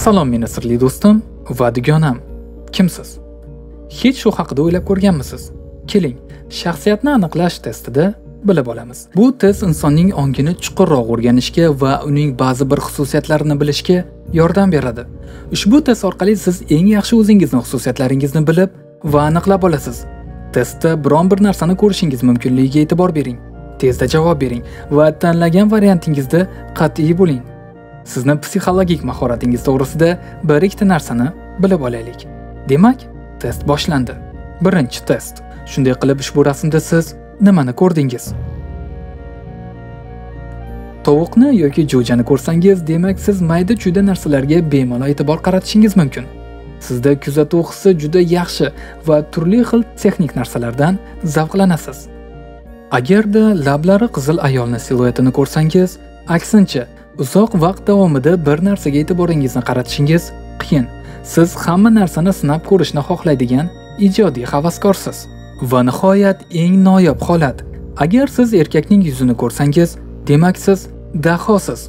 Salom meni sirli do'stim va dugonam. Kimsiz? Hech shu haqida o'ylab ko'rganmisiz? Keling, shaxsiyatni aniqlash testida bilib olamiz. Bu test insonning ongini chuqurroq o'rganishga va uning ba'zi bir xususiyatlarini bilishga yordam beradi. Ushbu test orqali siz eng yaxshi o'zingizning xususiyatlaringizni bilib va aniqlab olasiz. Testda biron bir narsani ko'rishingiz mumkinligiga e'tibor bering. Tezda javob bering va tanlagan variantingizda qat'iy bo'ling. Sizni psixologik mahoratingiz to'g'risida bir-ikkita narsani bilib olaylik. Demak, test boshlandi. Birinchi test. Shunday qilib ushbu rasmda siz nimani ko'rdingiz? Tovuqni yoki jo'jani ko'rsangiz, demak siz mayda-chuyda narsalarga bemalol e'tibor qaratishingiz mumkin. Sizda kuzatuv hissi juda yaxshi va turli xil texnik narsalardan zavqlanasiz. Agarda lablari qizil ayolning siluetini ko'rsangiz, aksincha, uzoq vaqt davomida bir narsaga e'tiboringizni qaratishingiz qiyin. Siz hamma narsani sinab ko'rishni xohlaydigan ijodiy havaskorsiz. Va nihoyat eng noyob holat. Agar siz erkakning yuzini ko'rsangiz, demak siz dahosiz.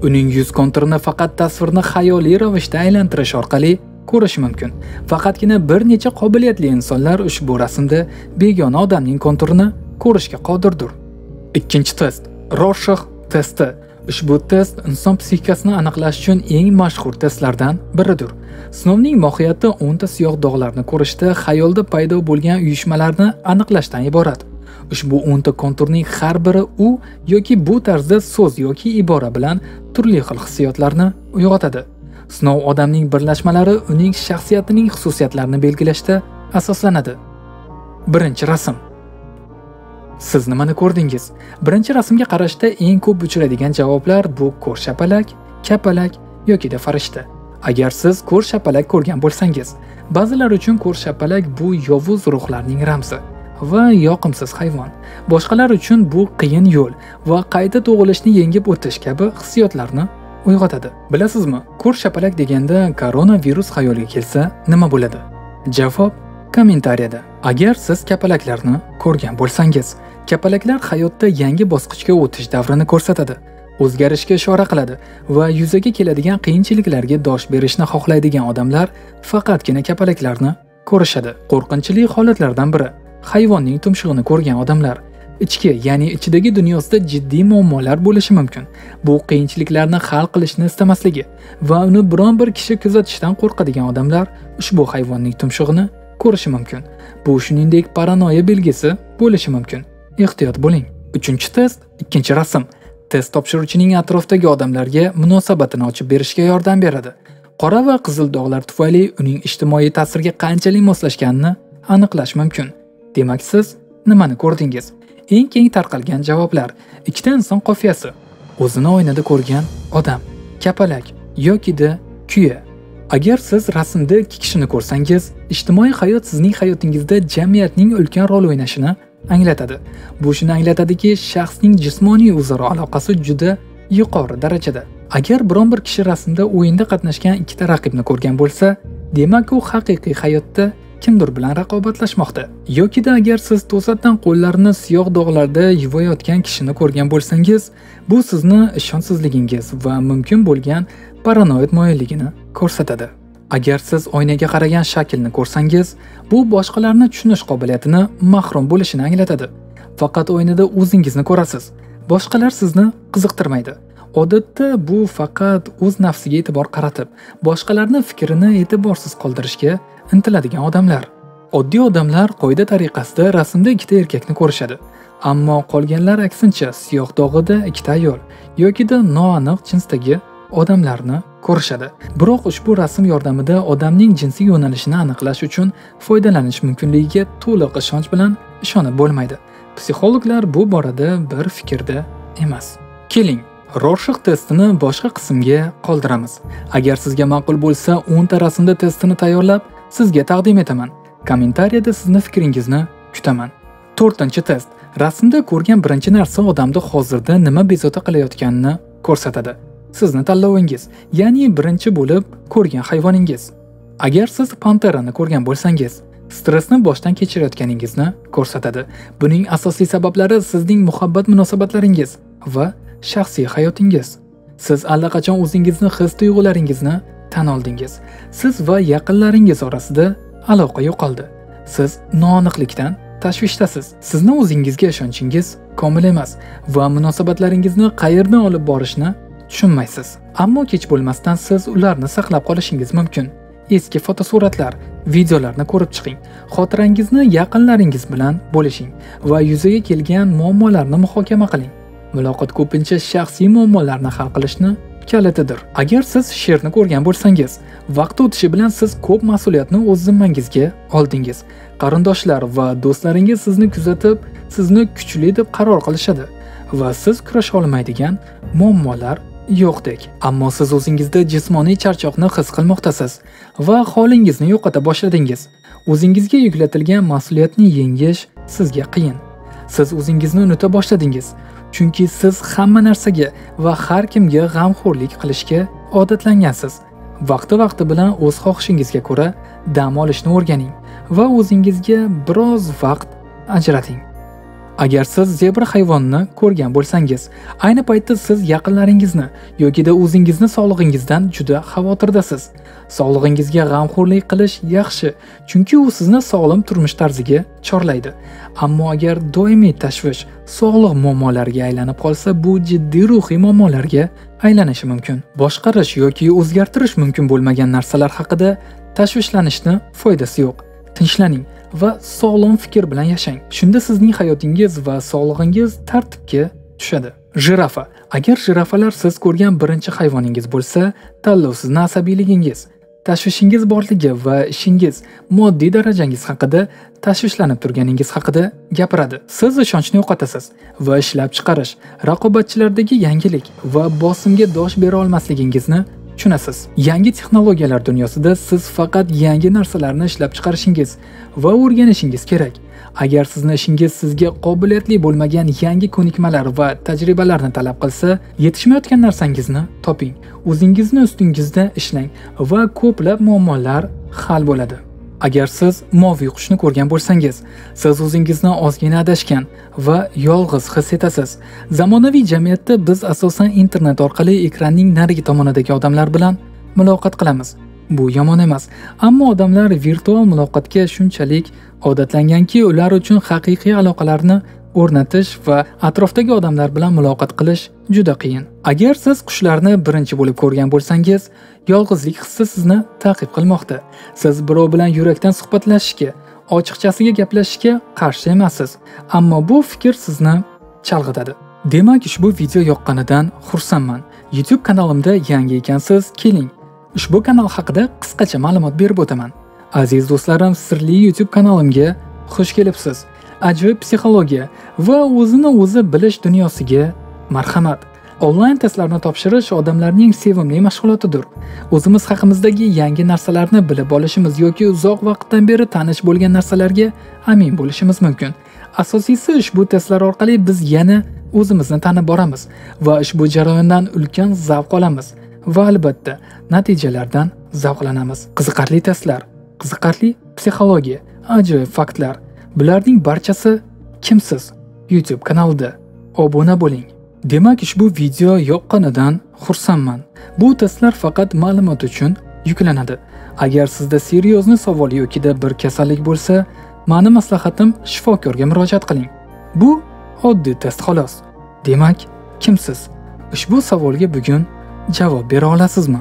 Uning yuz konturini faqat tasvirni xayoliy ravishda aylantirish orqali ko'rish mumkin. Faqatgina bir necha qobiliyatli insonlar ushbu rasmda begona odamning konturini ko'rishga qodirdir. Ikkinchi test. Rorschach testi. Ushbu test inson psixikasini aniqlash uchun eng mashhur testlardan biridir. Sinovning mohiyati 10 ta siyoh dog'larni ko'rishda xayolda paydo bo'lgan uyushmalarni aniqlashdan iborat. Ushbu 10 ta konturning har biri u yoki bu tarzda so'z yoki ibora bilan turli xil hissiyotlarni uyg'otadi. Sinov odamning birlashmalari uning shaxsiyatining xususiyatlarini belgilashda asoslanadi. Birinchi rasm. Siz nimani ko'rdingiz? Birinchi rasmga qarashda eng ko'p uchraydigan javoblar bu ko'rshapalak, kapalak yoki farishta. Agar siz ko'rshapalak ko'rgan bo'lsangiz, ba'zilar uchun ko'rshapalak bu yovuz ruhlarning ramzi va yoqimsiz hayvon. Boshqalar uchun bu qiyin yo'l va qayta tug'ilishni yengib o'tish kabi hissiyotlarni uyg'otadi. Bilasizmi, ko'rshapalak deganda koronavirus xayoliga kelsa nima bo'ladi? Javob kommentariyada. Agar siz kapalaklarni ko'rgan bo'lsangiz, kapalaklar hayotda yangi bosqichga o'tish davrini ko'rsatadi, o'zgarishga ishora qiladi va yuzaga keladigan qiyinchiliklarga dosh berishni xohlaydigan odamlar faqatgina kapalaklarni ko'rishadi. Qo'rqinchli holatlardan biri hayvonning tumshug'ini ko'rgan odamlar ichki, ya'ni ichidagi dunyosida jiddiy muammolar bo'lishi mumkin. Bu qiyinchiliklarni hal qilishni istamasligi va uni biron bir kishi kuzatishdan qo'rqadigan odamlar ushbu hayvonning tumshug'ini ko'rishi mumkin. Bu shuningdek paranoya belgisi bo'lishi mumkin. Ehtiyot bo'ling. Uchinchi test, ikkinchi rasm. Test topshiruvchining atrofdagi odamlarga munosabatini ochib berishga yordam beradi. Qora va qizil dog'lar tufayli uning ijtimoiy ta'sirga qanchalik moslashganini aniqlash mumkin. Demak, siz nimani ko'rdingiz? Eng keng tarqalgan javoblar: ikkita inson qofiyasi, o'zini oynada ko'rgan odam, kapalak yoki-da kuya. Agar siz rasmda ikki kishini ko'rsangiz, ijtimoiy hayot sizning hayotingizda jamiyatning ulkan rol o'ynashini anglatadi. Bu shuni anglatadiki, shaxsning jismoniy o'zaro aloqasi juda yuqori darajada. Agar biron bir kishi rasmda o'yinda qatnashgan ikkita raqibni ko'rgan bo'lsa, demak u haqiqiy hayotda kimdir bilan raqobatlashmoqda. Yoki-da agar siz to'satdan qo'llarini siyoh dog'larda yuvayotgan kishini ko'rgan bo'lsangiz, bu sizni ishonchsizligingiz va mumkin bo'lgan paranoid moyilligini ko'rsatadi. Agar siz oynaga qaragan shaklni ko'rsangiz, bu boshqalarni tushunish qobiliyatini mahrum bo'lishini anglatadi. Faqat oynada o'zingizni ko'rasiz. Boshqalar sizni qiziqtirmaydi. Odatda bu faqat o'z nafsiga e'tibor qaratib, boshqalarning fikrini e'tiborsiz qoldirishga intiladigan odamlar. Oddiy odamlar qoida tariqasida rasmda ikkita erkakni ko'rishadi. Ammo qolganlar aksincha siyoh dog'ida ikkita ayol yoki-da noaniq jinsdagi odamlarni ko'rishadi. Biroq ushbu rasm yordamida odamning jinsiy yo'nalishini aniqlash uchun foydalanish mumkinligiga to'liq ishonch bilan ishonib bo'lmaydi. Psixologlar bu borada bir fikrda emas. Keling, Rorschach testini boshqa qismga qoldiramiz. Agar sizga ma'qul bo'lsa, 10 ta rasmda testini tayyorlab sizga taqdim etaman. Kommentariyada sizni fikringizni kutaman. 4-test. Rasmda ko'rgan birinchi narsa odamda hozirda nima bezovta qilayotganini ko'rsatadi. Sizni tanlovingiz, ya'ni birinchi bo'lib ko'rgan hayvoningiz. Agar siz panterani ko'rgan bo'lsangiz, stressni boshdan kechirayotganingizni ko'rsatadi. Buning asosiy sabablari sizning muhabbat munosabatlaringiz va shaxsiy hayotingiz. Siz allaqachon o'zingizni his-tuyg'ularingizni tan oldingiz. Siz va yaqinlaringiz orasida aloqa yo'qoldi. Siz noaniqlikdan tashvishdasiz. Sizni o'zingizga ishonchingiz komil emas va munosabatlaringizni qayerdan olib borishni tushunmaysiz. Ammo kech bo'lmasdan siz ularni saqlab qolishingiz mumkin. Eski fotosuratlar, videolarni ko'rib chiqing. Xotirangizni yaqinlaringiz bilan bo'lishing va yuzaga kelgan muammolarni muhokama qiling. Muloqot ko'pincha shaxsiy muammolarni hal qilishni kalitidir. Agar siz she'rni ko'rgan bo'lsangiz, vaqt o'tishi bilan siz ko'p mas'uliyatni o'z zimmangizga oldingiz. Qarindoshlar va do'stlaringiz sizni kuzatib, sizni kuchli deb qaror qilishadi va siz kurasha olmaydigan muammolar yo'qdek. Ammo siz o'zingizda jismoniy charchoqni his qilmoqdasiz va holingizni yo'qota boshladingiz. O'zingizga yuklatilgan mas'uliyatni yengish sizga qiyin. Siz o'zingizni unuta boshladingiz. Chunki siz hamma narsaga va har kimga g'amxo'rlik qilishga odatlangansiz. Vaqti bilan o'z xohishingizga ko'ra dam olishni o'rganing va o'zingizga biroz vaqt ajrating. Agar siz zebra hayvonini ko'rgan bo'lsangiz, ayni paytda siz yaqinlaringizni yoki o'zingizni sog'lig'ingizdan juda xavotirdasiz. Sog'lig'ingizga g'amxo'rlik qilish yaxshi, chunki u sizni sog'lom turmush tarziga chorlaydi. Ammo agar doimiy tashvish sog'liq muammolariga aylanib qolsa, bu jiddiy ruhiy muammolarga aylanishi mumkin. Boshqarish yoki o'zgartirish mumkin bo'lmagan narsalar haqida tashvishlanishni foydasi yo'q. Tinchlaning va sog'lom fikr bilan yashang. Shunda sizning hayotingiz va sog'lig'ingiz tartibga tushadi. Jirafa. Agar jirafalar siz ko'rgan birinchi hayvoningiz bo'lsa, tanlov sizni asabiyligingiz, tashvishingiz borligi va ishingiz, moddiy darajangiz haqida tashvishlanib turganingiz haqida gapiradi. Siz ishonchni yo'qotasiz va ishlab chiqarish, raqobatchilardagi yangilik va bosimga dosh bera olmasligingizni tushunasiz. Yangi texnologiyalar dunyosida siz faqat yangi narsalarni ishlab chiqarishingiz va o'rganishingiz kerak. Agar sizni ishingiz sizga qobiliyatli bo'lmagan yangi ko'nikmalar va tajribalarni talab qilsa, yetishmayotgan narsangizni toping. O'zingizni ustingizda ishlang va ko'plab muammolar hal bo'ladi. Agar siz moviy qushni ko'rgan bo'lsangiz, siz o'zingizni ozgina adashgan va yolg'iz his etasiz. Zamonaviy jamiyatda biz asosan internet orqali ekranning narigi tomonidagi odamlar bilan muloqot qilamiz. Bu yomon emas, ammo odamlar virtual muloqotga shunchalik odatlanganki, ular uchun haqiqiy aloqalarni o'rnatish va atrofdagi odamlar bilan muloqot qilish juda qiyin. Agar siz qushlarni birinchi bo'lib ko'rgan bo'lsangiz, yolg'izlik hissi sizni ta'qib qilmoqda. Siz birov bilan yurakdan suhbatlashishga, ochiqchasiga gaplashishga qarshi emassiz, ammo bu fikr sizni chalg'itadi. Demak, ushbu video yoqqanidan xursandman. YouTube kanalimda yangi ekansiz, keling. Ushbu kanal haqida qisqacha ma'lumot berib o'taman. Aziz do'stlarim, sirli YouTube kanalimga xush kelibsiz. Ajoyib psixologiya va o'zini o'zi bilish dunyosiga marhamat. Onlayn testlarni topshirish odamlarning sevimli mashg'ulotidir. O'zimiz haqimizdagi yangi narsalarni bilib olishimiz yoki uzoq vaqtdan beri tanish bo'lgan narsalarga amin bo'lishimiz mumkin. Asosiysi, ushbu testlar orqali biz yana o'zimizni tanib boramiz va ushbu jarayondan ulkan zavq olamiz va albatta natijalardan zavqlanamiz. Qiziqarli testlar, qiziqarli psixologiya, ajoyib faktlar. Bularning barchasi Kimsiz YouTube kanalida. Obuna bo'ling. Demak, ushbu video yoqqanidan xursandman. Bu testlar faqat ma'lumot uchun yuklanadi. Agar sizda seryozni savol yoki bir kasallik bo'lsa, meni maslahatim shifokorga murojaat qiling. Bu oddiy test xolos. Demak, kimsiz? Ushbu savolga bugun javob bera olasizmi?